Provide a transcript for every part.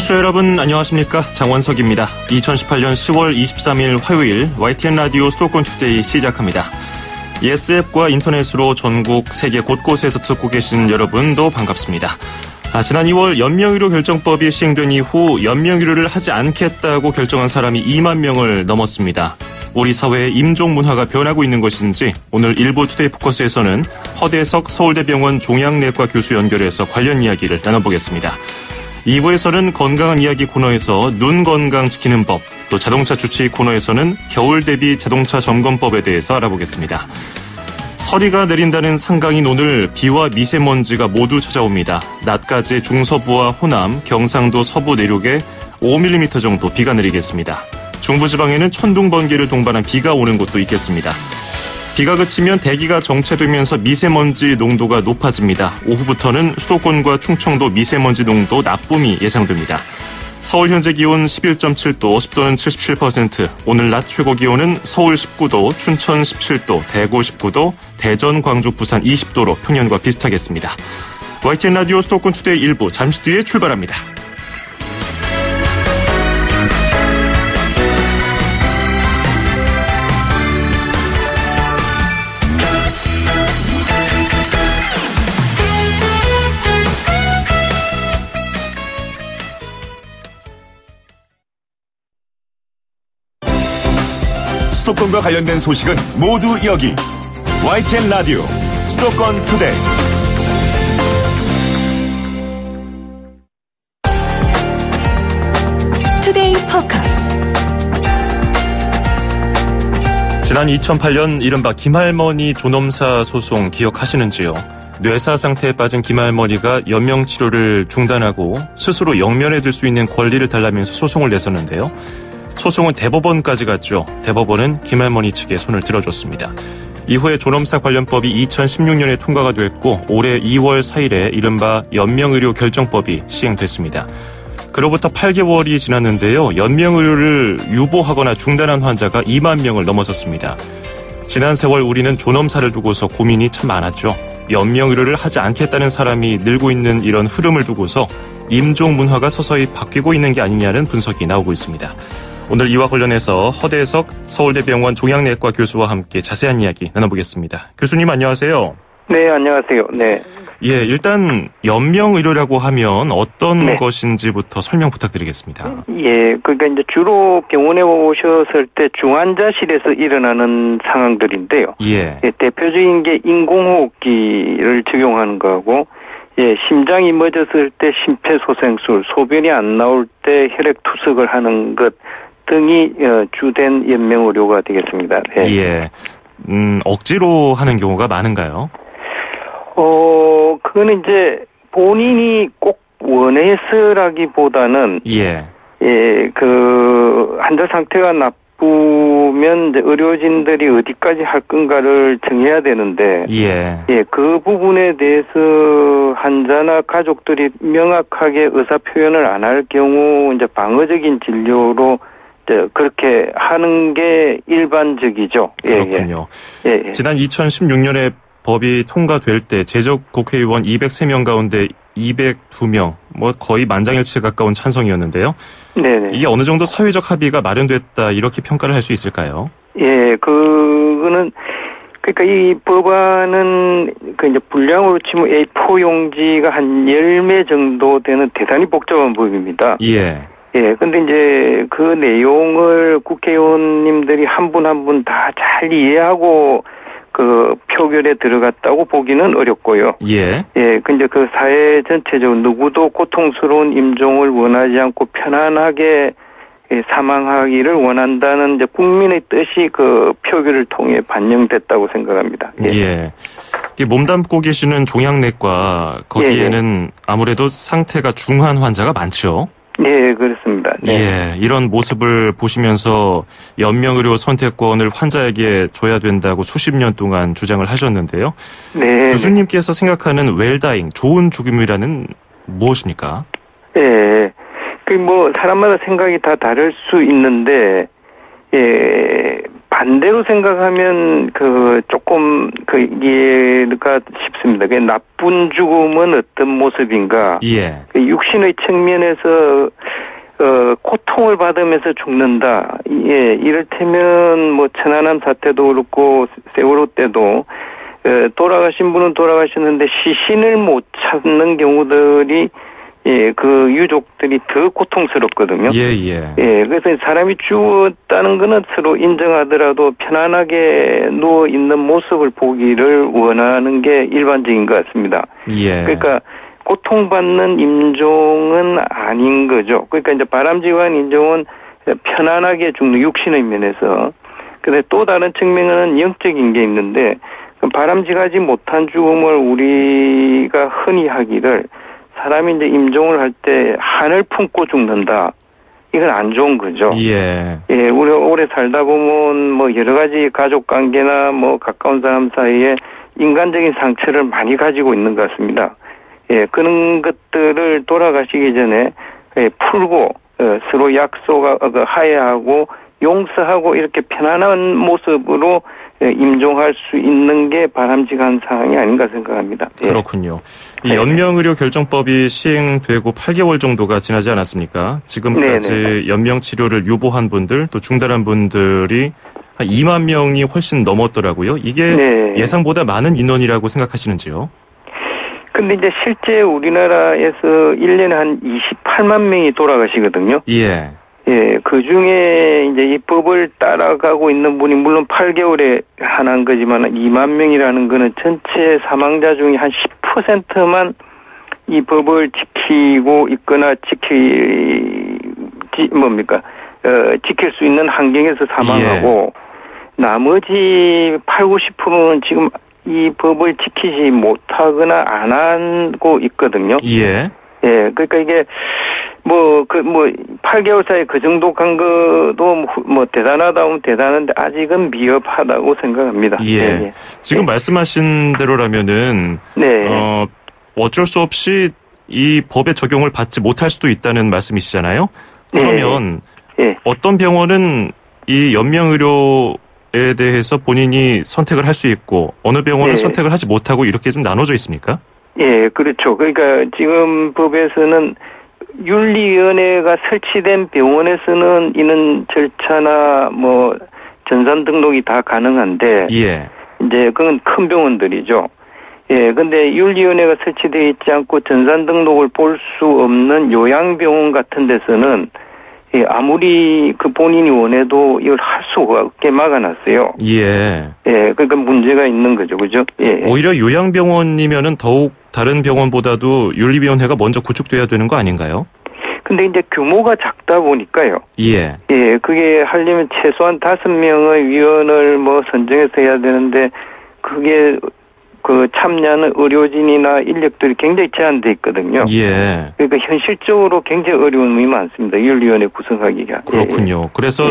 청취자 여러분 안녕하십니까? 장원석입니다. 2018년 10월 23일 화요일 YTN 라디오 수도권 투데이 시작합니다. 예스앱과 인터넷으로 전국 세계 곳곳에서 듣고 계신 여러분도 반갑습니다. 지난 2월 연명의료 결정법이 시행된 이후 연명의료를 하지 않겠다고 결정한 사람이 2만 명을 넘었습니다. 우리 사회의 임종 문화가 변하고 있는 것인지 오늘 일부 투데이 포커스에서는 허대석 서울대병원 종양내과 교수 연결해서 관련 이야기를 나눠보겠습니다. 2부에서는 건강한 이야기 코너에서 눈 건강 지키는 법, 또 자동차 주치 코너에서는 겨울 대비 자동차 점검법에 대해서 알아보겠습니다. 서리가 내린다는 상강인 오늘 비와 미세먼지가 모두 찾아옵니다. 낮까지 중서부와 호남, 경상도 서부 내륙에 5mm 정도 비가 내리겠습니다. 중부지방에는 천둥, 번개를 동반한 비가 오는 곳도 있겠습니다. 비가 그치면 대기가 정체되면서 미세먼지 농도가 높아집니다. 오후부터는 수도권과 충청도 미세먼지 농도 나쁨이 예상됩니다. 서울 현재 기온 11.7도, 습도는 77%, 오늘 낮 최고 기온은 서울 19도, 춘천 17도, 대구 19도, 대전, 광주, 부산 20도로 평년과 비슷하겠습니다. YTN 라디오 수도권 투데이 1부 잠시 뒤에 출발합니다. 수도권과 관련된 소식은 모두 여기 YTN 라디오 수도권 투데이. 투데이 포커스. 지난 2008년 이른바 김할머니 존엄사 소송 기억하시는지요? 뇌사 상태에 빠진 김할머니가 연명치료를 중단하고 스스로 영면에 들 수 있는 권리를 달라면서 소송을 냈었는데요. 소송은 대법원까지 갔죠. 대법원은 김할머니 측에 손을 들어줬습니다. 이후에 존엄사 관련법이 2016년에 통과가 됐고 올해 2월 4일에 이른바 연명의료 결정법이 시행됐습니다. 그로부터 8개월이 지났는데요. 연명의료를 유보하거나 중단한 환자가 2만 명을 넘어섰습니다. 지난 세월 우리는 존엄사를 두고서 고민이 참 많았죠. 연명의료를 하지 않겠다는 사람이 늘고 있는 이런 흐름을 두고서 임종 문화가 서서히 바뀌고 있는 게 아니냐는 분석이 나오고 있습니다. 오늘 이와 관련해서 허대석 서울대병원 종양내과 교수와 함께 자세한 이야기 나눠보겠습니다. 교수님 안녕하세요. 네, 안녕하세요. 네. 예, 일단 연명의료라고 하면 어떤 것인지부터 설명 부탁드리겠습니다. 예, 그러니까 이제 주로 병원에 오셨을 때 중환자실에서 일어나는 상황들인데요. 예, 대표적인 게 인공호흡기를 적용하는 거하고, 심장이 멎었을 때 심폐소생술, 소변이 안 나올 때 혈액투석을 하는 것 등이 주된 연명의료가 되겠습니다. 네. 예, 억지로 하는 경우가 많은가요? 그거는 이제 본인이 꼭 원해서라기보다는 그 환자 상태가 나쁘면 이제 의료진들이 어디까지 할 건가를 정해야 되는데, 그 부분에 대해서 환자나 가족들이 명확하게 의사 표현을 안 할 경우 이제 방어적인 진료로 그렇게 하는 게 일반적이죠. 그렇군요. 지난 2016년에 법이 통과될 때 재적 국회의원 203명 가운데 202명, 거의 만장일치에 가까운 찬성이었는데요. 네네. 이게 어느 정도 사회적 합의가 마련됐다 이렇게 평가를 할 수 있을까요? 예, 그거는 그러니까 이 법안은 그 이제 분량으로 치면 A4 용지가 한 10매 정도 되는 대단히 복잡한 법입니다. 근데 이제 그 내용을 국회의원님들이 한 분 한 분 다 잘 이해하고 그 표결에 들어갔다고 보기는 어렵고요. 근데 그 사회 전체적으로 누구도 고통스러운 임종을 원하지 않고 편안하게 사망하기를 원한다는 이제 국민의 뜻이 그 표결을 통해 반영됐다고 생각합니다. 몸담고 계시는 종양내과 거기에는 아무래도 상태가 중한 환자가 많죠. 네, 그렇습니다. 네. 이런 모습을 보시면서 연명의료 선택권을 환자에게 줘야 된다고 수십 년 동안 주장을 하셨는데요. 교수님께서 생각하는 웰다잉, 좋은 죽음이라는 무엇입니까? 사람마다 생각이 다 다를 수 있는데, 반대로 생각하면 조금 이해가 쉽습니다. 나쁜 죽음은 어떤 모습인가? 예. 육신의 측면에서 고통을 받으면서 죽는다. 예, 이를테면 천안함 사태도 그렇고 세월호 때도 돌아가신 분은 돌아가셨는데 시신을 못 찾는 경우들이 그 유족들이 더 고통스럽거든요. 예. 그래서 사람이 죽었다는 거는 서로 인정하더라도 편안하게 누워 있는 모습을 보기를 원하는 게 일반적인 것 같습니다. 예. 그러니까 고통받는 임종은 아닌 거죠. 그러니까 이제 바람직한 임종은 편안하게 죽는 육신의 면에서. 근데 또 다른 측면은 영적인 게 있는데 바람직하지 못한 죽음을 우리가 흔히 하기를 사람이 이제 임종을 할 때 한을 품고 죽는다. 이건 안 좋은 거죠. 예. 우리가 오래 살다 보면 여러 가지 가족 관계나 가까운 사람 사이에 인간적인 상처를 많이 가지고 있는 것 같습니다. 그런 것들을 돌아가시기 전에 풀고 서로 하야하고 용서하고 이렇게 편안한 모습으로 임종할 수 있는 게 바람직한 사항이 아닌가 생각합니다. 그렇군요. 이 연명의료 결정법이 시행되고 8개월 정도가 지나지 않았습니까? 지금까지 연명 치료를 유보한 분들 또 중단한 분들이 한 2만 명이 훨씬 넘었더라고요. 이게 예상보다 많은 인원이라고 생각하시는지요? 근데 이제 실제 우리나라에서 1년에 한 28만 명이 돌아가시거든요. 예. 그 중에 이제 이 법을 따라가고 있는 분이 물론 8개월에 한한 거지만 2만 명이라는 거는 전체 사망자 중에 한 10%만 이 법을 지키고 있거나 지킬 수 있는 환경에서 사망하고 나머지 80-90%는 지금 이 법을 지키지 못하거나 안 하고 있거든요. 그러니까 이게 8개월 사이에 그 정도 간 것도 대단하다면 대단한데 아직은 미흡하다고 생각합니다. 지금 말씀하신 대로라면은 어쩔 수 없이 이 법의 적용을 받지 못할 수도 있다는 말씀이시잖아요. 그러면 어떤 병원은 이 연명의료에 대해서 본인이 선택을 할 수 있고 어느 병원은 선택을 하지 못하고 이렇게 좀 나눠져 있습니까? 그렇죠. 그러니까 지금 법에서는 윤리위원회가 설치된 병원에서는 이런 절차나 전산 등록이 다 가능한데 이제 그건 큰 병원들이죠. 근데 윤리위원회가 설치되어 있지 않고 전산 등록을 볼 수 없는 요양병원 같은 데서는 아무리 그 본인이 원해도 이걸 할 수가 없게 막아놨어요. 그러니까 문제가 있는 거죠, 그죠? 오히려 요양병원이면은 더욱 다른 병원보다도 윤리위원회가 먼저 구축돼야 되는 거 아닌가요? 근데 이제 규모가 작다 보니까요. 그게 하려면 최소한 5명의 위원을 선정해서 해야 되는데 그게 참여하는 의료진이나 인력들이 굉장히 제한돼 있거든요. 그러니까 현실적으로 굉장히 어려움이 많습니다. 윤리위원회 구성하기가. 그렇군요. 그래서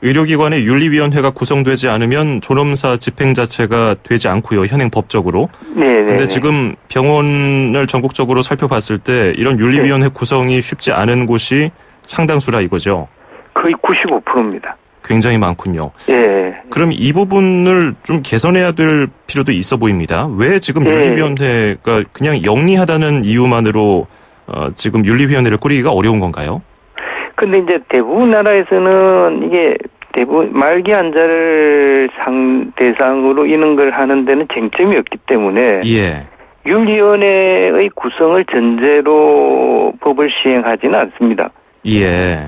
의료기관의 윤리위원회가 구성되지 않으면 존엄사 집행 자체가 되지 않고요. 현행 법적으로. 근데 지금 병원을 전국적으로 살펴봤을 때 이런 윤리위원회 구성이 쉽지 않은 곳이 상당수라 이거죠. 거의 95%입니다. 굉장히 많군요. 그럼 이 부분을 좀 개선해야 될 필요도 있어 보입니다. 왜 지금 윤리위원회가 그냥 영리하다는 이유만으로 지금 윤리위원회를 꾸리기가 어려운 건가요? 근데 이제 대부분 나라에서는 이게 대부분 말기 환자를 대상으로 이런 걸 하는 데는 쟁점이 없기 때문에 윤리위원회의 구성을 전제로 법을 시행하지는 않습니다. 이제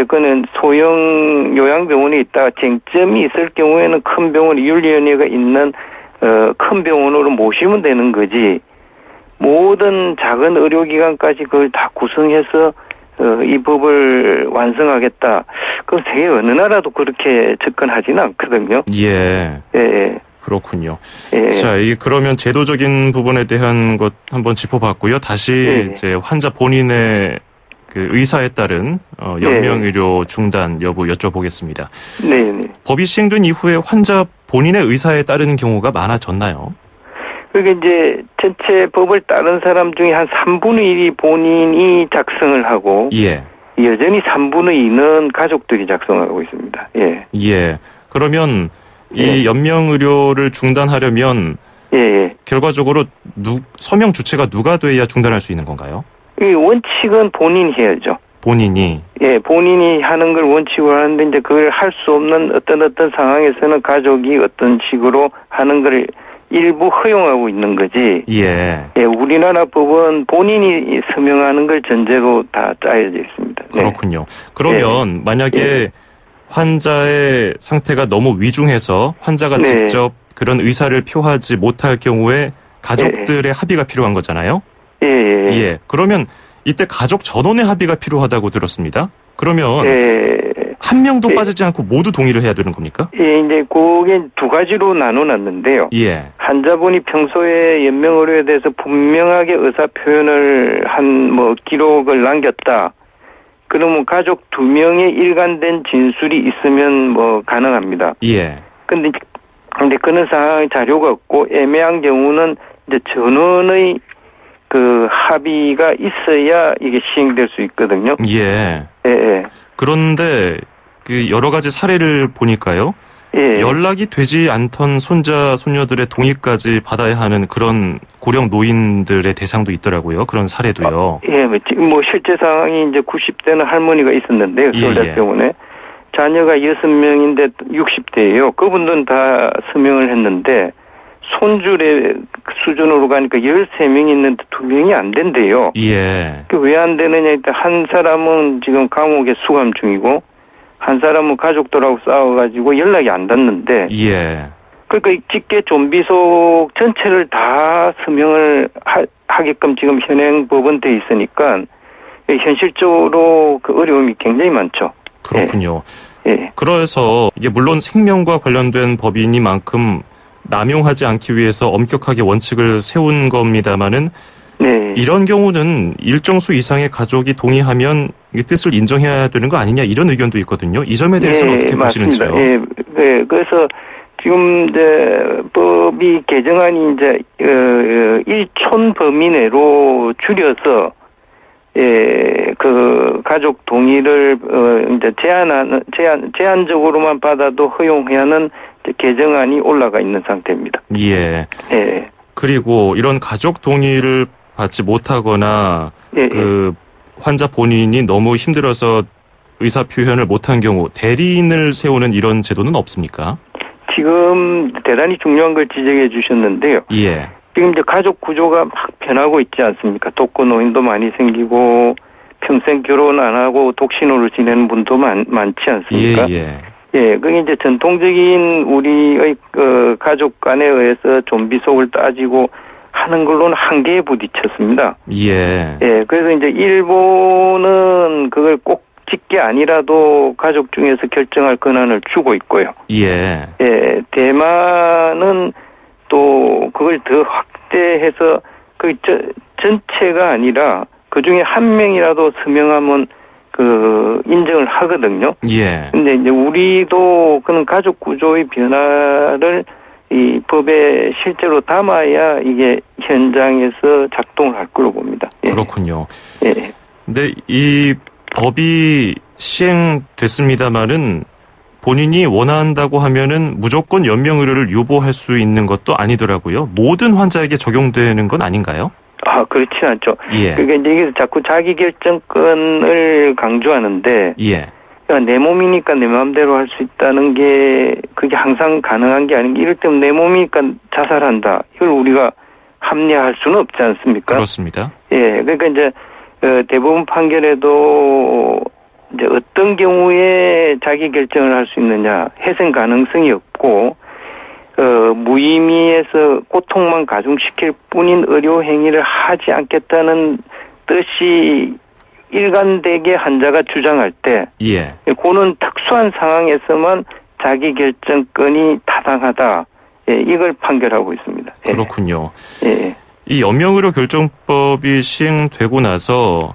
그는 소형 요양병원이 있다가 쟁점이 있을 경우에는 큰 병원, 윤리위원회가 있는 큰 병원으로 모시면 되는 거지. 모든 작은 의료기관까지 그걸 다 구성해서 이 법을 완성하겠다. 그럼 세계 어느 나라도 그렇게 접근하지는 않거든요. 그렇군요. 자, 그러면 제도적인 부분에 대한 것 한번 짚어봤고요. 다시 이제 환자 본인의 그 의사에 따른 연명의료 중단 여부 여쭤보겠습니다. 법이 시행된 이후에 환자 본인의 의사에 따른 경우가 많아졌나요? 그게 이제 전체 법을 따른 사람 중에 한 3분의 1이 본인이 작성을 하고 여전히 3분의 2는 가족들이 작성하고 있습니다. 그러면 이 연명 의료를 중단하려면 결과적으로 서명 주체가 누가 돼야 중단할 수 있는 건가요? 이 원칙은 본인이 해야죠. 본인이? 본인이 하는 걸 원칙으로 하는데 이제 그걸 할 수 없는 어떤 상황에서는 가족이 어떤 식으로 하는 걸 일부 허용하고 있는 거지. 우리나라 법은 본인이 서명하는 걸 전제로 다 짜여져 있습니다. 그렇군요. 그러면 만약에 환자의 상태가 너무 위중해서 환자가 직접 그런 의사를 표하지 못할 경우에 가족들의 합의가 필요한 거잖아요. 그러면 이때 가족 전원의 합의가 필요하다고 들었습니다. 그러면 한 명도 빠지지 않고 모두 동의를 해야 되는 겁니까? 이제 그게 두 가지로 나눠놨는데요. 환자분이 평소에 연명 의료에 대해서 분명하게 의사 표현을 한 기록을 남겼다. 그러면 가족 2명의 일관된 진술이 있으면 가능합니다. 근데 그런 상황 자료가 없고 애매한 경우는 이제 전원의 그 합의가 있어야 이게 시행될 수 있거든요. 그런데 그 여러 가지 사례를 보니까요. 연락이 되지 않던 손자, 손녀들의 동의까지 받아야 하는 그런 고령 노인들의 대상도 있더라고요. 그런 사례도요. 실제 상황이 이제 90대는 할머니가 있었는데요. 서울대병원에. 자녀가 6명인데 60대예요. 그분들은 다 서명을 했는데 손주의 수준으로 가니까 13명이 있는데 2명이 안 된대요. 왜 안 되느냐 일단 한 사람은 지금 감옥에 수감 중이고 한 사람은 가족들하고 싸워가지고 연락이 안 닿는데 그러니까 직계 좀비속 전체를 다 서명을 하게끔 지금 현행 법은 돼 있으니까 현실적으로 그 어려움이 굉장히 많죠. 그렇군요. 그래서 이게 물론 생명과 관련된 법이니만큼 남용하지 않기 위해서 엄격하게 원칙을 세운 겁니다마는 이런 경우는 일정 수 이상의 가족이 동의하면 이 뜻을 인정해야 되는 거 아니냐 이런 의견도 있거든요. 이 점에 대해서는 어떻게 보시는지요? 그래서 지금 이제 법이 개정안이 이제 1촌 범위 내로 줄여서 그 가족 동의를 이제 제한적으로만 받아도 허용하는 개정안이 올라가 있는 상태입니다. 그리고 이런 가족 동의를 받지 못하거나 그 환자 본인이 너무 힘들어서 의사 표현을 못한 경우 대리인을 세우는 이런 제도는 없습니까? 지금 대단히 중요한 걸 지적해 주셨는데요. 지금 이제 가족 구조가 막 변하고 있지 않습니까? 독거노인도 많이 생기고 평생 결혼 안 하고 독신으로 지내는 분도 많지 않습니까? 그게 이제 전통적인 우리의 가족 간에 의해서 좀비속을 따지고 하는 걸로는 한계에 부딪혔습니다. 그래서 이제 일본은 그걸 꼭 직계 아니라도 가족 중에서 결정할 권한을 주고 있고요. 대만은 또 그걸 더 확대해서 그 전체가 아니라 그 중에 한 명이라도 서명하면 그 인정을 하거든요. 근데 이제 우리도 그런 가족 구조의 변화를 이 법에 실제로 담아야 이게 현장에서 작동을 할 걸로 봅니다. 그렇군요. 근데 이 법이 시행됐습니다마는 본인이 원한다고 하면은 무조건 연명 의료를 유보할 수 있는 것도 아니더라고요. 모든 환자에게 적용되는 건 아닌가요? 그렇지 않죠. 그러니까 이게 자꾸 자기 결정권을 강조하는데 내 몸이니까 내 마음대로 할 수 있다는 게 그게 항상 가능한 게 아닌 게 이를테면 내 몸이니까 자살한다. 이걸 우리가 합리화할 수는 없지 않습니까? 그렇습니다. 그러니까 이제 대법원 판결에도 이제 어떤 경우에 자기 결정을 할 수 있느냐 해석 가능성이 없고 무의미해서 고통만 가중시킬 뿐인 의료 행위를 하지 않겠다는 뜻이 일관되게 환자가 주장할 때 그는 특수한 상황에서만 자기 결정권이 타당하다. 이걸 판결하고 있습니다. 그렇군요. 이 연명의료 결정법이 시행되고 나서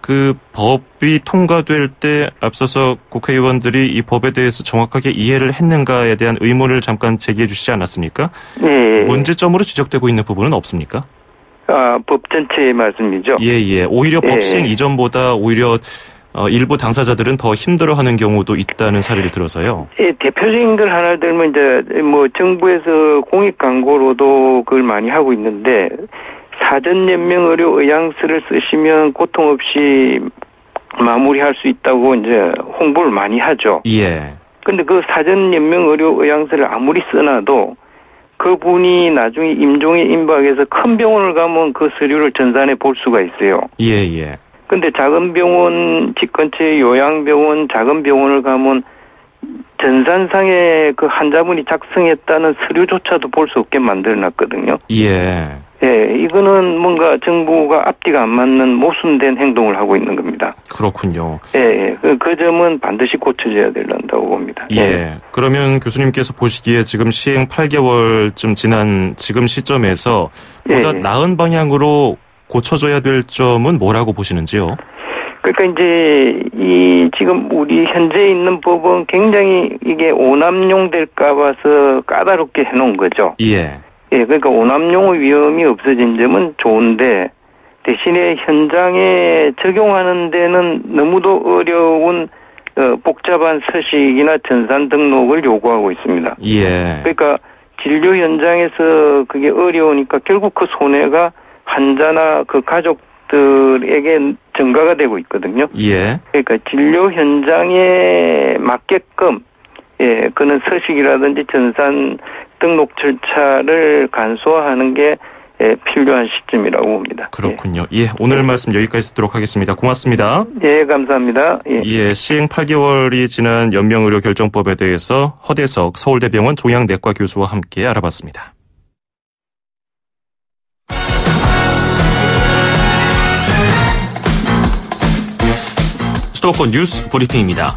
그 법이 통과될 때 앞서서 국회의원들이 이 법에 대해서 정확하게 이해를 했는가에 대한 의문을 잠깐 제기해 주시지 않았습니까? 문제점으로 지적되고 있는 부분은 없습니까? 법 전체의 말씀이죠? 오히려 법 시행 이전보다 오히려 일부 당사자들은 더 힘들어하는 경우도 있다는 사례를 들어서요. 예, 대표적인 걸 하나 들면 이제 뭐 정부에서 공익 광고로도 그걸 많이 하고 있는데 사전 연명 의료 의향서를 쓰시면 고통 없이 마무리할 수 있다고 이제 홍보를 많이 하죠. 예. 근데 그 사전 연명 의료 의향서를 아무리 써놔도 그분이 나중에 임종에 임박해서 큰 병원을 가면 그 서류를 전산해 볼 수가 있어요. 예, 예. 근데 작은 병원, 집 근처의 요양병원, 작은 병원을 가면 전산상에 그 환자분이 작성했다는 서류조차도 볼 수 없게 만들어놨거든요. 예. 예, 이거는 뭔가 정부가 앞뒤가 안 맞는 모순된 행동을 하고 있는 겁니다. 그렇군요. 예, 그 점은 반드시 고쳐져야 된다고 봅니다. 예. 보면 교수님께서 보시기에 지금 시행 8개월쯤 지난 지금 시점에서 보다 나은 방향으로 고쳐져야 될 점은 뭐라고 보시는지요? 그러니까 이제 이 지금 우리 현재 있는 법은 굉장히 이게 오남용 될까 봐서 까다롭게 해놓은 거죠. 예. 예, 그러니까 오남용의 위험이 없어진 점은 좋은데 대신에 현장에 적용하는 데는 너무도 어려운 복잡한 서식이나 전산 등록을 요구하고 있습니다. 예. 그러니까 진료 현장에서 그게 어려우니까 결국 그 손해가 환자나 그 가족들에게 증가가 되고 있거든요. 예. 그러니까 진료 현장에 맞게끔 그는 서식이라든지 전산 등록 절차를 간소화하는 게 필요한 시점이라고 봅니다. 그렇군요. 예, 오늘 말씀 여기까지 듣도록 하겠습니다. 고맙습니다. 예, 감사합니다. 예, 시행 8개월이 지난 연명의료 결정법에 대해서 허대석 서울대병원 종양내과 교수와 함께 알아봤습니다. 수도권 뉴스 브리핑입니다.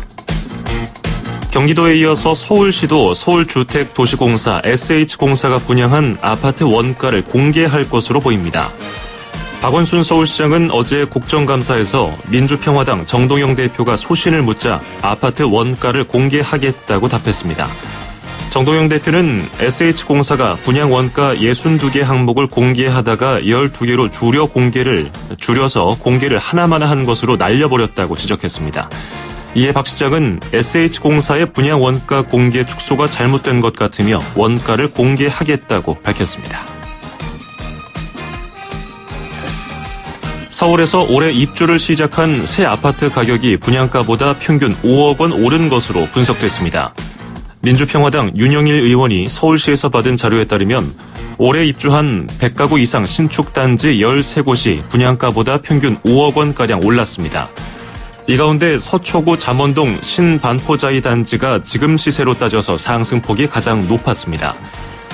경기도에 이어서 서울시도 서울주택도시공사 SH공사가 분양한 아파트 원가를 공개할 것으로 보입니다. 박원순 서울시장은 어제 국정감사에서 민주평화당 정동영 대표가 소신을 묻자 아파트 원가를 공개하겠다고 답했습니다. 정동영 대표는 SH공사가 분양 원가 62개 항목을 공개하다가 12개로 줄여서 공개를 하나마나 한 것으로 날려버렸다고 지적했습니다. 이에 박 시장은 SH공사의 분양 원가 공개 축소가 잘못된 것 같으며 원가를 공개하겠다고 밝혔습니다. 서울에서 올해 입주를 시작한 새 아파트 가격이 분양가보다 평균 5억 원 오른 것으로 분석됐습니다. 민주평화당 윤영일 의원이 서울시에서 받은 자료에 따르면 올해 입주한 100가구 이상 신축단지 13곳이 분양가보다 평균 5억 원가량 올랐습니다. 이 가운데 서초구 잠원동 신반포자이 단지가 지금 시세로 따져서 상승폭이 가장 높았습니다.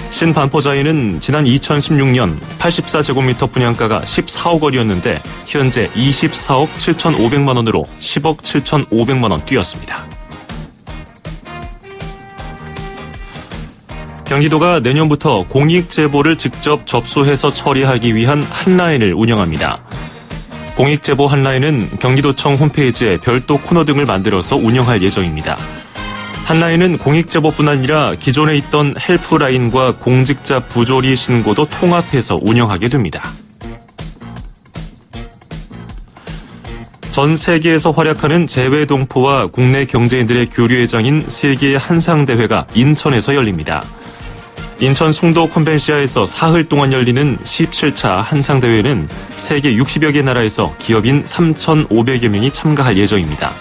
신반포자이는 지난 2016년 84제곱미터 분양가가 14억 원이었는데 현재 24억 7,500만 원으로 10억 7,500만 원 뛰었습니다. 경기도가 내년부터 공익제보를 직접 접수해서 처리하기 위한 한라인을 운영합니다. 공익제보 한라인은 경기도청 홈페이지에 별도 코너 등을 만들어서 운영할 예정입니다. 한라인은 공익제보뿐 아니라 기존에 있던 헬프라인과 공직자 부조리 신고도 통합해서 운영하게 됩니다. 전 세계에서 활약하는 재외동포와 국내 경제인들의 교류회장인 세계 한상대회가 인천에서 열립니다. 인천 송도 컨벤시아에서 사흘 동안 열리는 17차 한상대회는 세계 60여 개 나라에서 기업인 3,500여 명이 참가할 예정입니다.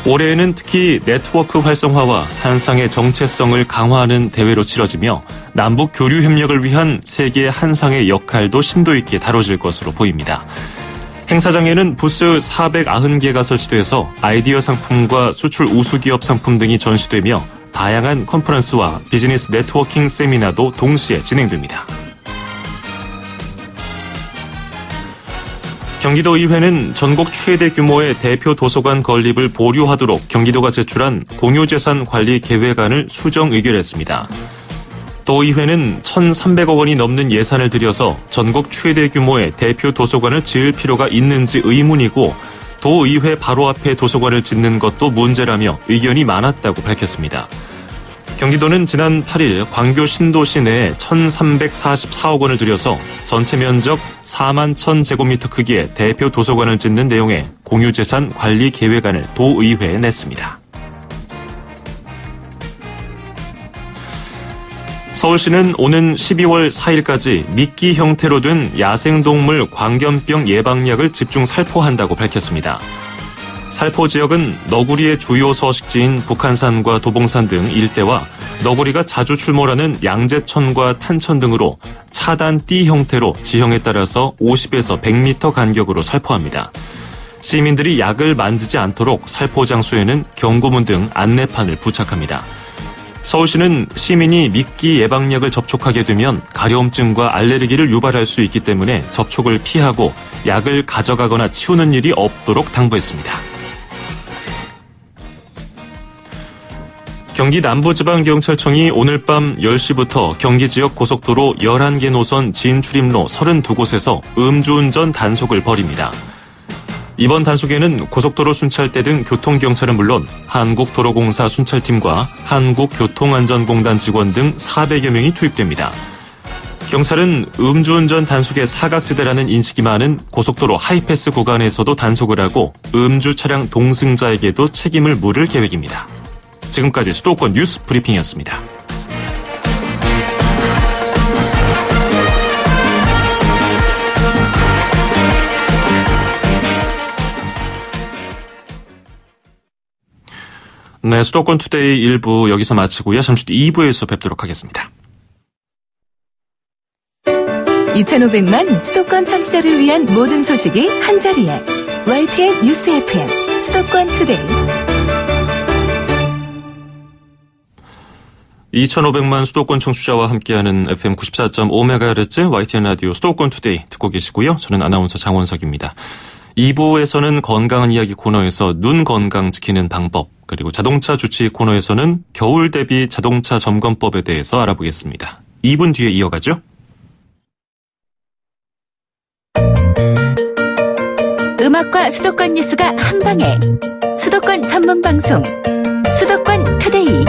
올해에는 특히 네트워크 활성화와 한상의 정체성을 강화하는 대회로 치러지며 남북 교류 협력을 위한 세계 한상의 역할도 심도 있게 다뤄질 것으로 보입니다. 행사장에는 부스 490개가 설치돼서 아이디어 상품과 수출 우수기업 상품 등이 전시되며 다양한 컨퍼런스와 비즈니스 네트워킹 세미나도 동시에 진행됩니다. 경기도의회는 전국 최대 규모의 대표 도서관 건립을 보류하도록 경기도가 제출한 공유재산 관리 계획안을 수정 의결했습니다. 도의회는 1,300억 원이 넘는 예산을 들여서 전국 최대 규모의 대표 도서관을 지을 필요가 있는지 의문이고 도의회 바로 앞에 도서관을 짓는 것도 문제라며 의견이 많았다고 밝혔습니다. 경기도는 지난 8일 광교 신도시 내에 1,344억 원을 들여서 전체 면적 4만 1,000제곱미터 크기의 대표 도서관을 짓는 내용의 공유재산 관리 계획안을 도의회에 냈습니다. 서울시는 오는 12월 4일까지 미끼 형태로 된 야생동물 광견병 예방약을 집중 살포한다고 밝혔습니다. 살포 지역은 너구리의 주요 서식지인 북한산과 도봉산 등 일대와 너구리가 자주 출몰하는 양재천과 탄천 등으로 차단띠 형태로 지형에 따라서 50에서 100m 간격으로 살포합니다. 시민들이 약을 만지지 않도록 살포 장소에는 경고문 등 안내판을 부착합니다. 서울시는 시민이 미끼 예방약을 접촉하게 되면 가려움증과 알레르기를 유발할 수 있기 때문에 접촉을 피하고 약을 가져가거나 치우는 일이 없도록 당부했습니다. 경기 남부지방경찰청이 오늘 밤 10시부터 경기 지역 고속도로 11개 노선 진출입로 32곳에서 음주운전 단속을 벌입니다. 이번 단속에는 고속도로 순찰대 등 교통경찰은 물론 한국도로공사 순찰팀과 한국교통안전공단 직원 등 400여 명이 투입됩니다. 경찰은 음주운전 단속의 사각지대라는 인식이 많은 고속도로 하이패스 구간에서도 단속을 하고 음주 차량 동승자에게도 책임을 물을 계획입니다. 지금까지 수도권 뉴스 브리핑이었습니다. 네, 수도권 투데이 1부 여기서 마치고요. 잠시 후 2부에서 뵙도록 하겠습니다. 2,500만 수도권 청취자를 위한 모든 소식이 한자리에 YTN 뉴스 FM 수도권 투데이. 2,500만 수도권 청취자와 함께하는 FM 94.5MHz YTN 라디오 수도권 투데이 듣고 계시고요. 저는 아나운서 장원석입니다. 2부에서는 건강한 이야기 코너에서 눈 건강 지키는 방법, 그리고 자동차 주치 코너에서는 겨울 대비 자동차 점검법에 대해서 알아보겠습니다. 2분 뒤에 이어가죠. 음악과 수도권 뉴스가 한방에 수도권 전문 방송 수도권 투데이.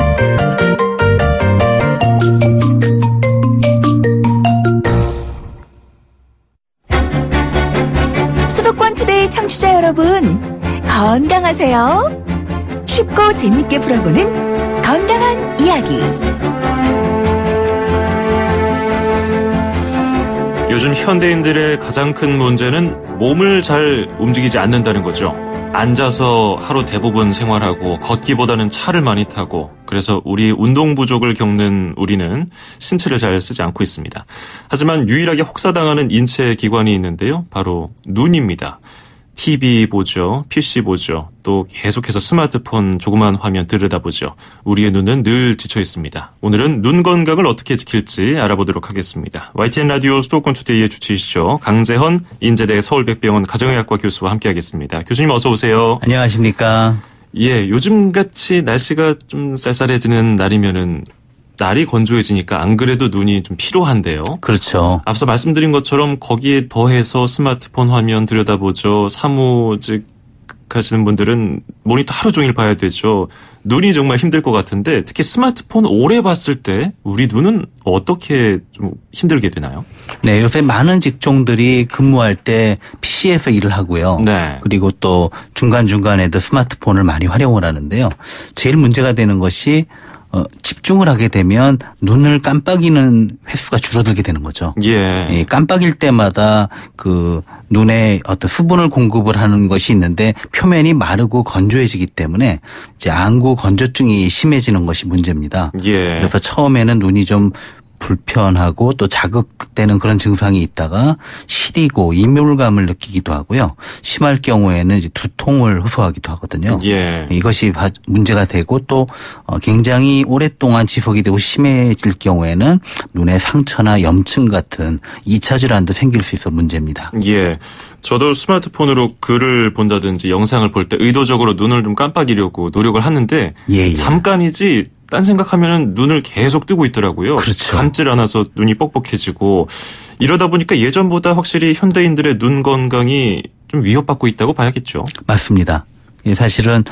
수도권 투데이 청취자 여러분, 건강하세요? 쉽고 재밌게 풀어보는 건강한 이야기. 요즘 현대인들의 가장 큰 문제는 몸을 잘 움직이지 않는다는 거죠. 앉아서 하루 대부분 생활하고 걷기보다는 차를 많이 타고, 그래서 우리 운동 부족을 겪는 우리는 신체를 잘 쓰지 않고 있습니다. 하지만 유일하게 혹사당하는 인체 기관이 있는데요. 바로 눈입니다. TV 보죠. PC 보죠. 또 계속해서 스마트폰 조그만 화면 들여다보죠. 우리의 눈은 늘 지쳐 있습니다. 오늘은 눈 건강을 어떻게 지킬지 알아보도록 하겠습니다. YTN 라디오 수도권 투데이의 주치이시죠. 강재헌 인제대 서울백병원 가정의학과 교수와 함께하겠습니다. 교수님 어서 오세요. 안녕하십니까. 예, 요즘같이 날씨가 좀 쌀쌀해지는 날이면은 날이 건조해지니까 안 그래도 눈이 좀 피로한데요. 그렇죠. 앞서 말씀드린 것처럼 거기에 더해서 스마트폰 화면 들여다보죠. 사무직 하시는 분들은 모니터 하루 종일 봐야 되죠. 눈이 정말 힘들 것 같은데, 특히 스마트폰 오래 봤을 때 우리 눈은 어떻게 좀 힘들게 되나요? 네, 요새 많은 직종들이 근무할 때 PC에서 일을 하고요. 네. 그리고 또 중간중간에도 스마트폰을 많이 활용을 하는데요. 제일 문제가 되는 것이 집중을 하게 되면 눈을 깜빡이는 횟수가 줄어들게 되는 거죠. 예. 깜빡일 때마다 그 눈에 어떤 수분을 공급을 하는 것이 있는데 표면이 마르고 건조해지기 때문에 이제 안구 건조증이 심해지는 것이 문제입니다. 예. 그래서 처음에는 눈이 좀 불편하고 또 자극되는 그런 증상이 있다가 시리고 이물감을 느끼기도 하고요. 심할 경우에는 이제 두통을 호소하기도 하거든요. 예. 이것이 문제가 되고 또 굉장히 오랫동안 지속이 되고 심해질 경우에는 눈에 상처나 염증 같은 2차 질환도 생길 수 있어 문제입니다. 예. 저도 스마트폰으로 글을 본다든지 영상을 볼 때 의도적으로 눈을 좀 깜빡이려고 노력을 하는데 예. 잠깐이지 딴 생각하면은 눈을 계속 뜨고 있더라고요. 그렇죠. 감질 않아서 눈이 뻑뻑해지고 이러다 보니까 예전보다 확실히 현대인들의 눈 건강이 좀 위협받고 있다고 봐야겠죠. 맞습니다. 사실은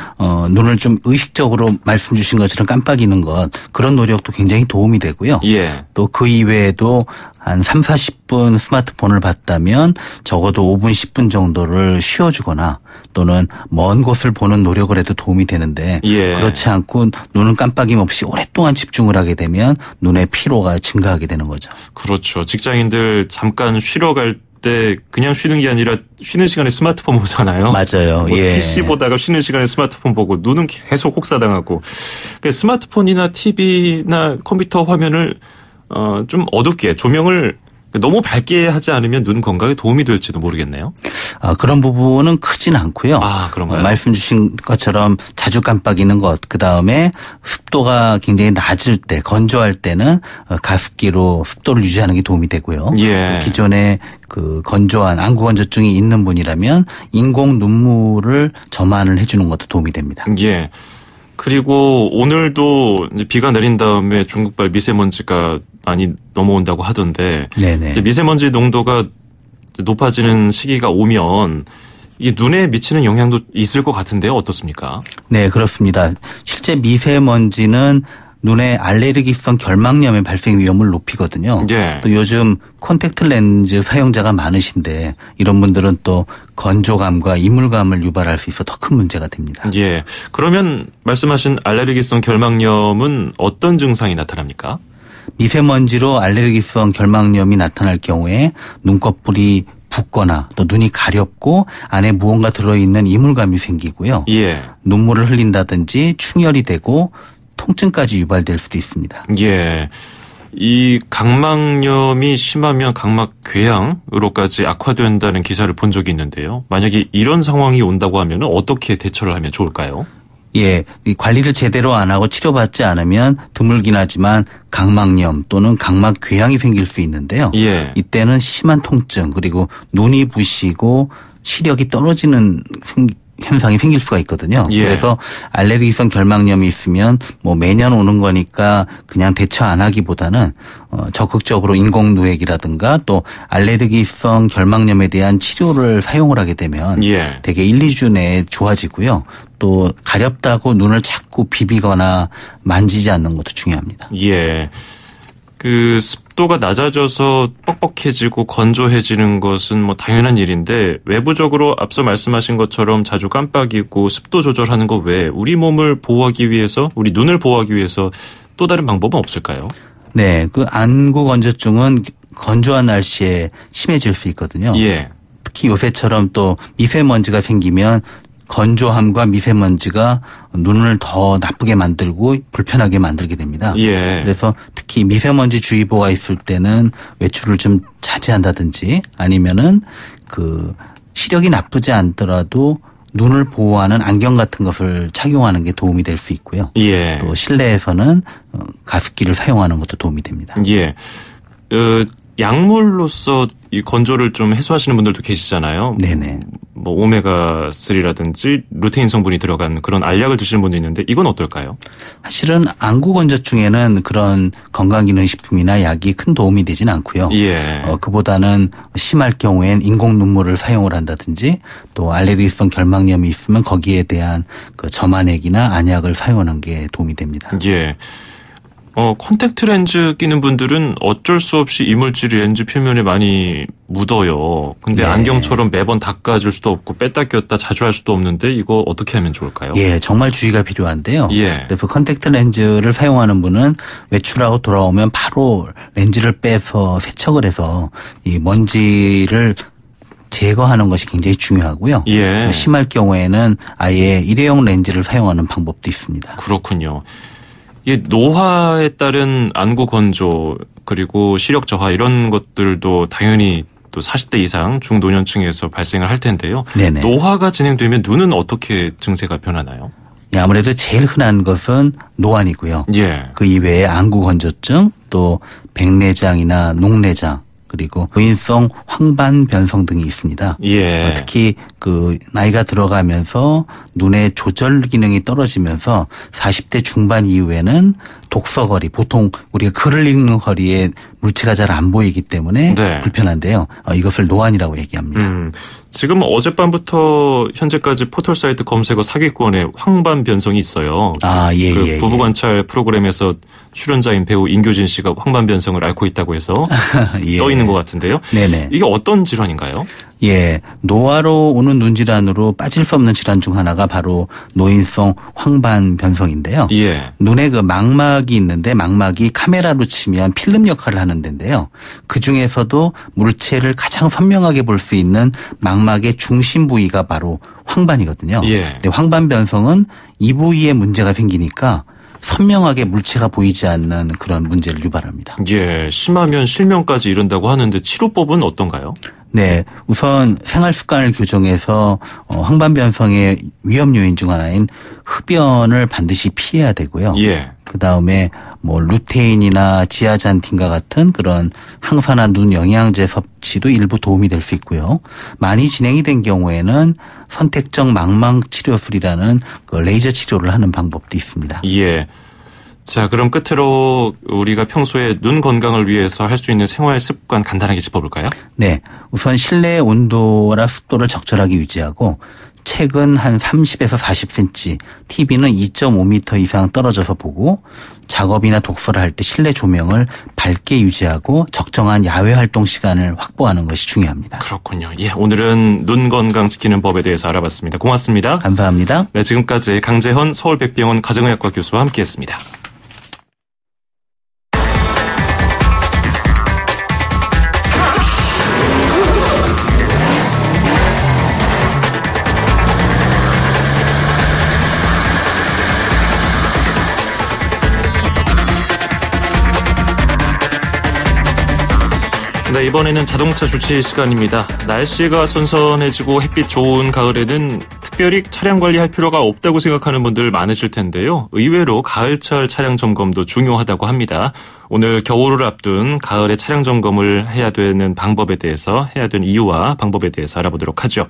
눈을 좀 의식적으로 말씀 주신 것처럼 깜빡이는 것 그런 노력도 굉장히 도움이 되고요. 예. 또 그 이외에도 한 3, 40분 스마트폰을 봤다면 적어도 5분, 10분 정도를 쉬어주거나 또는 먼 곳을 보는 노력을 해도 도움이 되는데 예. 그렇지 않고 눈은 깜빡임 없이 오랫동안 집중을 하게 되면 눈의 피로가 증가하게 되는 거죠. 그렇죠. 직장인들 잠깐 쉬러 갈 때 그냥 쉬는 게 아니라 쉬는 시간에 스마트폰 보잖아요. 맞아요. 예. PC 보다가 쉬는 시간에 스마트폰 보고 눈은 계속 혹사당하고. 그러니까 스마트폰이나 TV나 컴퓨터 화면을 좀 어둡게 조명을 너무 밝게 하지 않으면 눈 건강에 도움이 될지도 모르겠네요. 그런 부분은 크진 않고요. 그런가요? 말씀 주신 것처럼 자주 깜빡이는 것, 그다음에 습도가 굉장히 낮을 때, 건조할 때는 가습기로 습도를 유지하는 게 도움이 되고요. 예. 기존에 그 건조한 안구 건조증이 있는 분이라면 인공 눈물을 점안을 해주는 것도 도움이 됩니다. 예. 그리고 오늘도 비가 내린 다음에 중국발 미세먼지가 많이 넘어온다고 하던데 네네. 이제 미세먼지 농도가 높아지는 시기가 오면 이 눈에 미치는 영향도 있을 것 같은데요. 어떻습니까? 네, 그렇습니다. 실제 미세먼지는 눈의 알레르기성 결막염의 발생 위험을 높이거든요. 예. 또 요즘 콘택트 렌즈 사용자가 많으신데 이런 분들은 또 건조감과 이물감을 유발할 수 있어 더 큰 문제가 됩니다. 예. 그러면 말씀하신 알레르기성 결막염은 어떤 증상이 나타납니까? 미세먼지로 알레르기성 결막염이 나타날 경우에 눈꺼풀이 붓거나 또 눈이 가렵고 안에 무언가 들어있는 이물감이 생기고요. 예. 눈물을 흘린다든지 충혈이 되고 통증까지 유발될 수도 있습니다. 예. 이 각막염이 심하면 각막 궤양으로까지 악화된다는 기사를 본 적이 있는데요. 만약에 이런 상황이 온다고 하면 어떻게 대처를 하면 좋을까요? 예, 이 관리를 제대로 안 하고 치료받지 않으면 드물긴 하지만 각막염 또는 각막 궤양이 생길 수 있는데요. 예. 이때는 심한 통증 그리고 눈이 부시고 시력이 떨어지는 현상이 생길 수가 있거든요. 예. 그래서 알레르기성 결막염이 있으면 뭐 매년 오는 거니까 그냥 대처 안 하기보다는 적극적으로 인공누액이라든가 또 알레르기성 결막염에 대한 치료를 사용을 하게 되면 예. 되게 1, 2주 내에 좋아지고요. 또 가렵다고 눈을 자꾸 비비거나 만지지 않는 것도 중요합니다. 예. 그 습도가 낮아져서 뻑뻑해지고 건조해지는 것은 뭐 당연한 일인데 외부적으로 앞서 말씀하신 것처럼 자주 깜빡이고 습도 조절하는 것 외에 우리 몸을 보호하기 위해서 우리 눈을 보호하기 위해서 또 다른 방법은 없을까요? 네. 그 안구 건조증은 건조한 날씨에 심해질 수 있거든요. 예. 특히 요새처럼 또 미세먼지가 생기면 건조함과 미세먼지가 눈을 더 나쁘게 만들고 불편하게 만들게 됩니다. 예. 그래서 특히 미세먼지 주의보가 있을 때는 외출을 좀 자제한다든지 아니면은 그 시력이 나쁘지 않더라도 눈을 보호하는 안경 같은 것을 착용하는 게 도움이 될 수 있고요. 예. 또 실내에서는 가습기를 사용하는 것도 도움이 됩니다. 예. 약물로서 이 건조를 좀 해소하시는 분들도 계시잖아요. 네네. 뭐 오메가3라든지 루테인 성분이 들어간 그런 알약을 드시는 분도 있는데 이건 어떨까요? 사실은 안구 건조증에는 그런 건강기능식품이나 약이 큰 도움이 되진 않고요. 예. 그보다는 심할 경우엔 인공 눈물을 사용을 한다든지 또 알레르기성 결막염이 있으면 거기에 대한 그 점안액이나 안약을 사용하는 게 도움이 됩니다. 예. 콘택트 렌즈 끼는 분들은 어쩔 수 없이 이물질이 렌즈 표면에 많이 묻어요. 근데 네. 안경처럼 매번 닦아줄 수도 없고 뺐다 꼈다 자주 할 수도 없는데 이거 어떻게 하면 좋을까요? 예, 정말 주의가 필요한데요. 예. 그래서 콘택트 렌즈를 사용하는 분은 외출하고 돌아오면 바로 렌즈를 빼서 세척을 해서 이 먼지를 제거하는 것이 굉장히 중요하고요. 예. 심할 경우에는 아예 일회용 렌즈를 사용하는 방법도 있습니다. 그렇군요. 이게 노화에 따른 안구 건조 그리고 시력 저하 이런 것들도 당연히 또 40대 이상 중노년층에서 발생을 할 텐데요. 네네. 노화가 진행되면 눈은 어떻게 증세가 변하나요? 예, 아무래도 제일 흔한 것은 노안이고요. 예. 그 이외에 안구 건조증 또 백내장이나 녹내장 그리고 부인성 황반 변성 등이 있습니다. 예. 특히 그 나이가 들어가면서 눈의 조절 기능이 떨어지면서 40대 중반 이후에는 독서거리, 보통 우리가 글을 읽는 거리에 물체가 잘 안 보이기 때문에 네. 불편한데요. 이것을 노안이라고 얘기합니다. 지금 어젯밤부터 현재까지 포털 사이트 검색어 사기권에 황반 변성이 있어요. 예. 부부관찰 프로그램에서 출연자인 배우 임교진 씨가 황반 변성을 앓고 있다고 해서 예. 떠 있는 것 같은데요. 네네. 이게 어떤 질환인가요? 예, 노화로 오는 눈 질환으로 빠질 수 없는 질환 중 하나가 바로 노인성 황반 변성인데요. 예. 눈에 그 망막이 있는데 망막이 카메라로 치면 필름 역할을 하는 데인데요. 그 중에서도 물체를 가장 선명하게 볼 수 있는 망막의 중심 부위가 바로 황반이거든요. 예. 근데 황반 변성은 이 부위에 문제가 생기니까 선명하게 물체가 보이지 않는 그런 문제를 유발합니다. 예, 심하면 실명까지 이른다고 하는데 치료법은 어떤가요? 네, 우선 생활 습관을 교정해서 황반 변성의 위험 요인 중 하나인 흡연을 반드시 피해야 되고요. 예. 그다음에 뭐 루테인이나 지아잔틴과 같은 그런 항산화 눈 영양제 섭취도 일부 도움이 될 수 있고요. 많이 진행이 된 경우에는 선택적 망막 치료술이라는 그 레이저 치료를 하는 방법도 있습니다. 예. 자, 그럼 끝으로 우리가 평소에 눈 건강을 위해서 할 수 있는 생활 습관 간단하게 짚어볼까요? 네. 우선 실내 온도와 습도를 적절하게 유지하고 책은 한 30에서 40cm, TV는 2.5m 이상 떨어져서 보고 작업이나 독서를 할 때 실내 조명을 밝게 유지하고 적정한 야외 활동 시간을 확보하는 것이 중요합니다. 그렇군요. 예, 오늘은 눈 건강 지키는 법에 대해서 알아봤습니다. 고맙습니다. 감사합니다. 네, 지금까지 강재헌 서울백병원 가정의학과 교수와 함께했습니다. 네, 이번에는 자동차 주치 시간입니다. 날씨가 선선해지고 햇빛 좋은 가을에는 특별히 차량 관리할 필요가 없다고 생각하는 분들 많으실 텐데요. 의외로 가을철 차량 점검도 중요하다고 합니다. 오늘 겨울을 앞둔 가을에 차량 점검을 해야 되는 방법에 대해서, 해야 되는 이유와 방법에 대해서 알아보도록 하죠.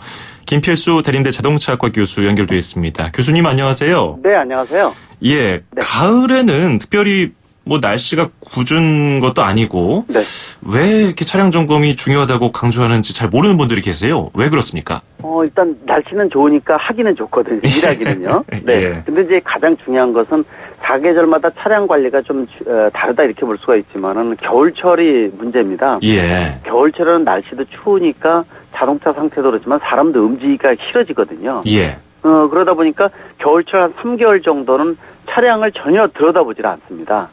김필수 대림대 자동차학과 교수 연결되어 있습니다. 교수님 안녕하세요. 네, 안녕하세요. 예, 네. 가을에는 특별히 뭐 날씨가 궂은 것도 아니고 네. 왜 이렇게 차량 점검이 중요하다고 강조하는지 잘 모르는 분들이 계세요. 왜 그렇습니까? 일단 날씨는 좋으니까 하기는 좋거든요. 일하기는요. 네. 예. 근데 이제 가장 중요한 것은 사계절마다 차량 관리가 좀 다르다 이렇게 볼 수가 있지만은 겨울철이 문제입니다. 예. 겨울철에는 날씨도 추우니까 자동차 상태도 그렇지만 사람도 움직이기가 싫어지거든요. 예. 그러다 보니까 겨울철 한 3개월 정도는 차량을 전혀 들여다보질 않습니다.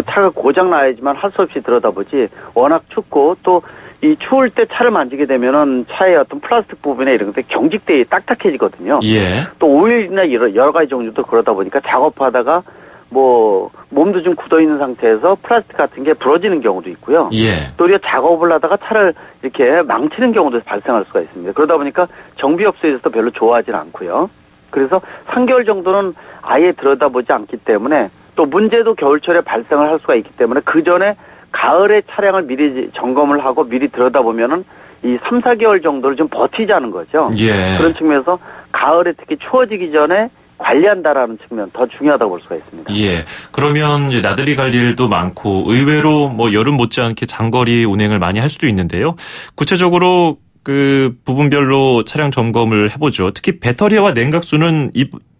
차가 고장 나야지만 할 수 없이 들여다보지 워낙 춥고 또 이 추울 때 차를 만지게 되면은 차의 어떤 플라스틱 부분에 이런 것들이 경직되어 딱딱해지거든요. 예. 또 오일이나 여러 가지 종류도 그러다 보니까 작업하다가 뭐 몸도 좀 굳어 있는 상태에서 플라스틱 같은 게 부러지는 경우도 있고요. 예. 또 우리가 작업을 하다가 차를 이렇게 망치는 경우도 발생할 수가 있습니다. 그러다 보니까 정비업소에서도 별로 좋아하진 않고요. 그래서 3개월 정도는 아예 들여다보지 않기 때문에 또 문제도 겨울철에 발생을 할 수가 있기 때문에 그 전에 가을에 차량을 미리 점검을 하고 미리 들여다보면은 이 3, 4개월 정도를 좀 버티자는 거죠. 예. 그런 측면에서 가을에 특히 추워지기 전에 관리한다라는 측면 더 중요하다고 볼 수가 있습니다. 예. 그러면 이제 나들이 갈 일도 많고 의외로 뭐 여름 못지않게 장거리 운행을 많이 할 수도 있는데요. 구체적으로 그 부분별로 차량 점검을 해보죠. 특히 배터리와 냉각수는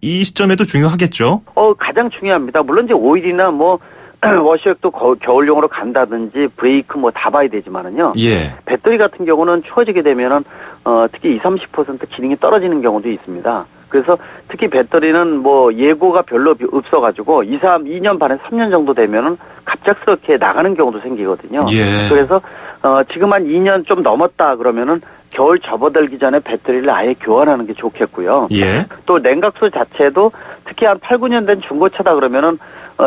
이 시점에도 중요하겠죠? 가장 중요합니다. 물론 이제 오일이나 뭐 워셔액도 겨울용으로 간다든지 브레이크 뭐 다 봐야 되지만은요. 예. 배터리 같은 경우는 추워지게 되면은 특히 20-30% 기능이 떨어지는 경우도 있습니다. 그래서 특히 배터리는 뭐 예고가 별로 없어가지고 2년 반에 3년 정도 되면은 갑작스럽게 나가는 경우도 생기거든요. 예. 그래서 지금 한 2년 좀 넘었다 그러면은 겨울 접어들기 전에 배터리를 아예 교환하는 게 좋겠고요. 예. 또 냉각수 자체도 특히 한 8, 9년 된 중고차다 그러면은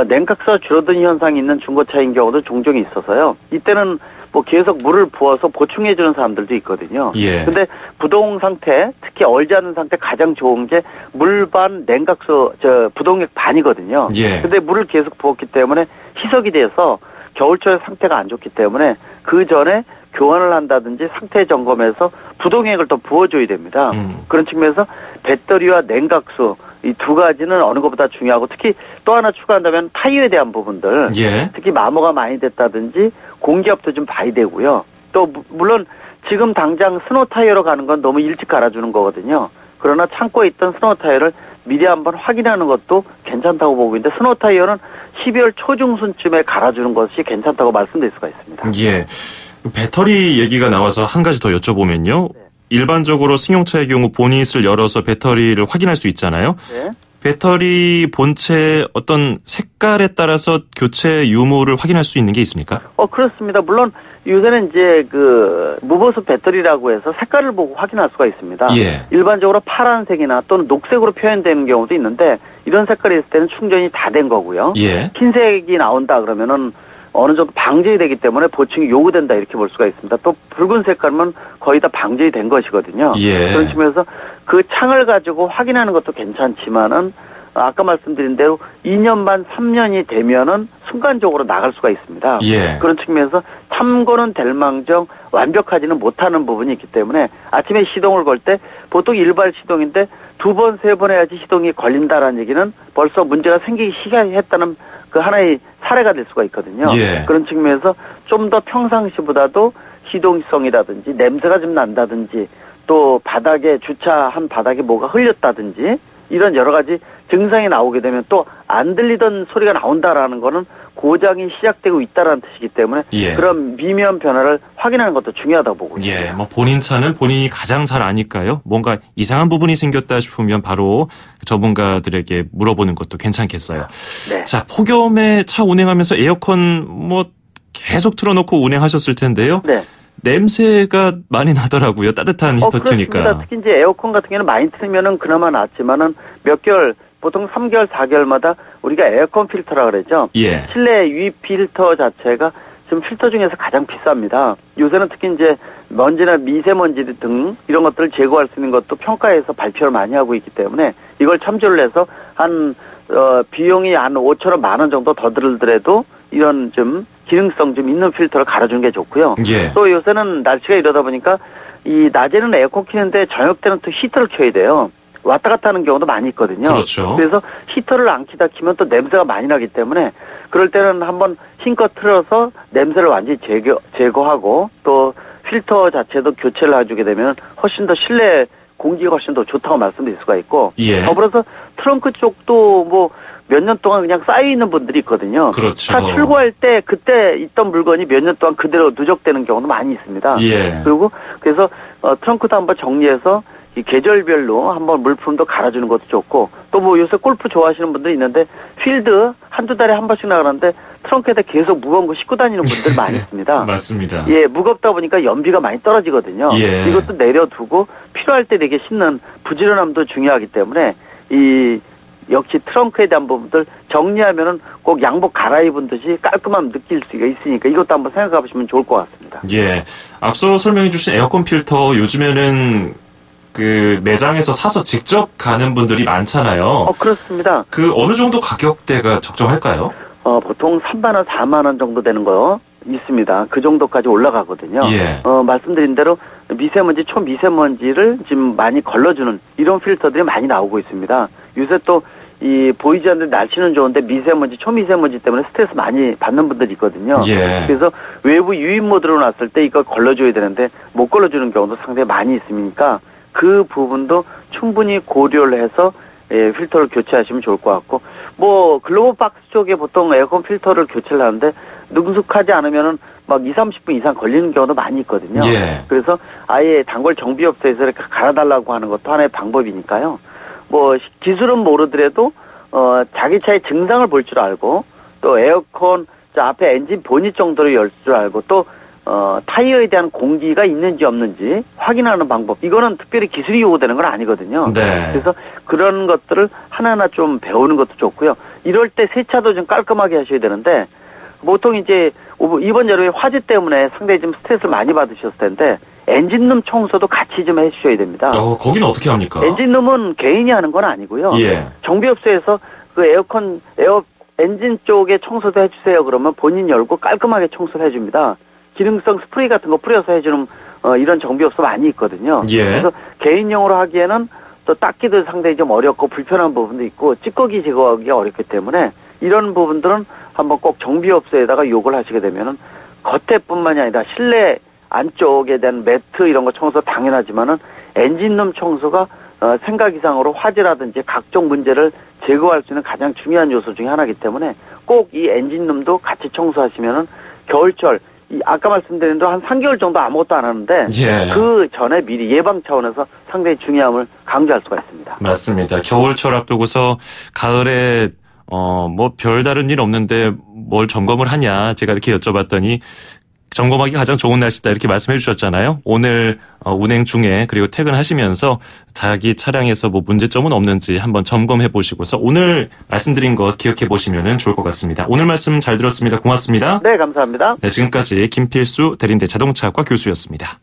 냉각수가 줄어든 현상이 있는 중고차인 경우도 종종 있어서요. 이때는 뭐 계속 물을 부어서 보충해주는 사람들도 있거든요. 예. 근데 부동 상태, 특히 얼지 않은 상태 가장 좋은 게 물반 냉각수, 부동액 반이거든요. 예. 근데 물을 계속 부었기 때문에 희석이 돼서 겨울철에 상태가 안 좋기 때문에 그 전에 교환을 한다든지 상태 점검해서 부동액을 더 부어줘야 됩니다. 그런 측면에서 배터리와 냉각수 이 두 가지는 어느 것보다 중요하고 특히 또 하나 추가한다면 타이어에 대한 부분들 예. 특히 마모가 많이 됐다든지 공기압도 좀 봐야 되고요. 또 물론 지금 당장 스노우 타이어로 가는 건 너무 일찍 갈아주는 거거든요. 그러나 창고에 있던 스노우 타이어를 미리 한번 확인하는 것도 괜찮다고 보고 있는데 스노우 타이어는 12월 초중순쯤에 갈아주는 것이 괜찮다고 말씀드릴 수가 있습니다. 예. 배터리 얘기가 나와서 한 가지 더 여쭤보면요. 네. 일반적으로 승용차의 경우 보닛을 열어서 배터리를 확인할 수 있잖아요. 네. 배터리 본체 어떤 색깔에 따라서 교체 유무를 확인할 수 있는 게 있습니까? 그렇습니다. 물론 요새는 이제 그 무보습 배터리라고 해서 색깔을 보고 확인할 수가 있습니다. 예. 일반적으로 파란색이나 또는 녹색으로 표현되는 경우도 있는데 이런 색깔이 있을 때는 충전이 다 된 거고요. 예. 흰색이 나온다 그러면은 어느 정도 방전이 되기 때문에 보충이 요구된다 이렇게 볼 수가 있습니다. 또 붉은 색깔은 거의 다 방전이 된 것이거든요. 예. 그런 측면에서 그 창을 가지고 확인하는 것도 괜찮지만은 아까 말씀드린 대로 2년 반 3년이 되면은 순간적으로 나갈 수가 있습니다. 예. 그런 측면에서 참고는 될 망정 완벽하지는 못하는 부분이 있기 때문에 아침에 시동을 걸 때 보통 일발 시동인데 2번, 3번 해야지 시동이 걸린다라는 얘기는 벌써 문제가 생기기 시작했다는 그 하나의 사례가 될 수가 있거든요. 예. 그런 측면에서 좀 더 평상시보다도 시동성이라든지 냄새가 좀 난다든지 또 바닥에 주차한 바닥에 뭐가 흘렸다든지 이런 여러 가지 증상이 나오게 되면 또 안 들리던 소리가 나온다라는 거는 고장이 시작되고 있다라는 뜻이기 때문에 예. 그런 미묘한 변화를 확인하는 것도 중요하다고 보고 있습니다. 예, 뭐 본인 차는 본인이 가장 잘 아니까요. 뭔가 이상한 부분이 생겼다 싶으면 바로 전문가들에게 물어보는 것도 괜찮겠어요. 네. 자, 폭염에 차 운행하면서 에어컨 뭐 계속 틀어놓고 운행하셨을 텐데요. 네. 냄새가 많이 나더라고요. 따뜻한 히터 트니까. 그렇습니다. 특히 이제 에어컨 같은 경우는 많이 틀면은 그나마 낫지만은 몇 개월, 보통 3개월, 4개월마다 우리가 에어컨 필터라 그러죠. 예. 실내 유입 필터 자체가 지금 필터 중에서 가장 비쌉니다. 요새는 특히 이제 먼지나 미세먼지 등 이런 것들을 제거할 수 있는 것도 평가에서 발표를 많이 하고 있기 때문에 이걸 참조를 해서 비용이 한 5,000원, 10,000원 정도 더 들더라도 이런 좀 기능성 좀 있는 필터를 갈아주는 게 좋고요. 예. 또 요새는 날씨가 이러다 보니까 이 낮에는 에어컨 키는데 저녁 때는 또 히터를 켜야 돼요. 왔다 갔다 하는 경우도 많이 있거든요. 그렇죠. 그래서 히터를 안 키다 키면 또 냄새가 많이 나기 때문에 그럴 때는 한번 힘껏 틀어서 냄새를 완전히 제거하고 또 필터 자체도 교체를 해주게 되면 훨씬 더 실내 공기가 훨씬 더 좋다고 말씀드릴 수가 있고 예. 더불어서 트렁크 쪽도 뭐 몇 년 동안 그냥 쌓여있는 분들이 있거든요. 그렇죠. 차 출고할 때 그때 있던 물건이 몇 년 동안 그대로 누적되는 경우도 많이 있습니다. 예. 그리고 그래서 트렁크도 한번 정리해서 이 계절별로 한번 물품도 갈아주는 것도 좋고 또 뭐 요새 골프 좋아하시는 분들이 있는데 필드 한두 달에 한 번씩 나가는데 트렁크에다 계속 무거운 거 싣고 다니는 분들 많이 있습니다. 맞습니다. 예, 무겁다 보니까 연비가 많이 떨어지거든요. 예. 이것도 내려두고 필요할 때 되게 싣는 부지런함도 중요하기 때문에 역시 트렁크에 대한 부분들 정리하면은 꼭 양복 갈아입은 듯이 깔끔함 느낄 수가 있으니까 이것도 한번 생각해 보시면 좋을 것 같습니다. 예. 앞서 설명해 주신 에어컨 필터 요즘에는 그 매장에서 사서 직접 가는 분들이 많잖아요. 그렇습니다. 그 어느 정도 가격대가 적정할까요? 보통 3만 원, 4만 원 정도 되는 거 있습니다. 그 정도까지 올라가거든요. 예. 말씀드린 대로 미세먼지, 초미세먼지를 지금 많이 걸러주는 이런 필터들이 많이 나오고 있습니다. 요새 또 보이지 않는 날씨는 좋은데 미세먼지, 초미세먼지 때문에 스트레스 많이 받는 분들이 있거든요. 예. 그래서 외부 유입 모드로 놨을 때 이걸 걸러줘야 되는데 못 걸러주는 경우도 상당히 많이 있으니까 그 부분도 충분히 고려를 해서 필터를 교체하시면 좋을 것 같고 뭐 글로벌박스 쪽에 보통 에어컨 필터를 교체를 하는데 능숙하지 않으면은 막 20-30분 이상 걸리는 경우도 많이 있거든요. 예. 그래서 아예 단골 정비업소에서 이렇게 갈아달라고 하는 것도 하나의 방법이니까요. 뭐 기술은 모르더라도 자기 차의 증상을 볼 줄 알고 또 에어컨 앞에 엔진 보닛 정도로 열 줄 알고 또 타이어에 대한 공기가 있는지 없는지 확인하는 방법. 이거는 특별히 기술이 요구되는 건 아니거든요. 네. 그래서 그런 것들을 하나하나 좀 배우는 것도 좋고요. 이럴 때 세차도 좀 깔끔하게 하셔야 되는데 보통 이제 이번 여름에 화재 때문에 상당히 좀 스트레스를 많이 받으셨을 텐데 엔진룸 청소도 같이 좀 해주셔야 됩니다. 거기는 어떻게 합니까? 엔진룸은 개인이 하는 건 아니고요. 예. 정비업소에서 그 엔진 쪽에 청소도 해주세요. 그러면 본인 열고 깔끔하게 청소를 해줍니다. 기능성 스프레이 같은 거 뿌려서 해주는 이런 정비업소 많이 있거든요. 예. 그래서 개인용으로 하기에는 또 닦기도 상당히 좀 어렵고 불편한 부분도 있고 찌꺼기 제거하기가 어렵기 때문에 이런 부분들은 한번 꼭 정비업소에다가 요구를 하시게 되면은 겉에뿐만이 아니라 실내 안쪽에 대한 매트 이런 거 청소 당연하지만은 엔진룸 청소가 생각 이상으로 화재라든지 각종 문제를 제거할 수 있는 가장 중요한 요소 중에 하나이기 때문에 꼭 이 엔진룸도 같이 청소하시면은 겨울철 아까 말씀드린 대로 한 3개월 정도 아무것도 안 하는데 예. 그 전에 미리 예방 차원에서 상당히 중요함을 강조할 수가 있습니다. 맞습니다. 겨울철 앞두고서 가을에 뭐 별다른 일 없는데 뭘 점검을 하냐 제가 이렇게 여쭤봤더니 점검하기 가장 좋은 날씨다 이렇게 말씀해 주셨잖아요. 오늘 운행 중에 그리고 퇴근하시면서 자기 차량에서 뭐 문제점은 없는지 한번 점검해 보시고서 오늘 말씀드린 것 기억해 보시면 좋을 것 같습니다. 오늘 말씀 잘 들었습니다. 고맙습니다. 네, 감사합니다. 네, 지금까지 김필수 대림대 자동차학과 교수였습니다.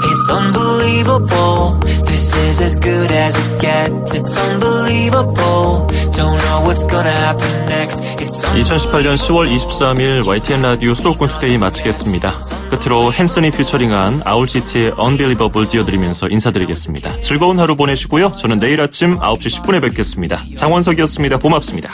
It's unbelievable. This is as good as it gets. It's unbelievable. Don't know what's gonna happen next. 2018년 10월 23일 YTN 라디오 수도권 투데이 마치겠습니다. 끝으로 헨슨이 퓨처링한 아울시티의 Unbelievable 띄워드리면서 인사드리겠습니다. 즐거운 하루 보내시고요. 저는 내일 아침 9시 10분에 뵙겠습니다. 장원석이었습니다. 고맙습니다.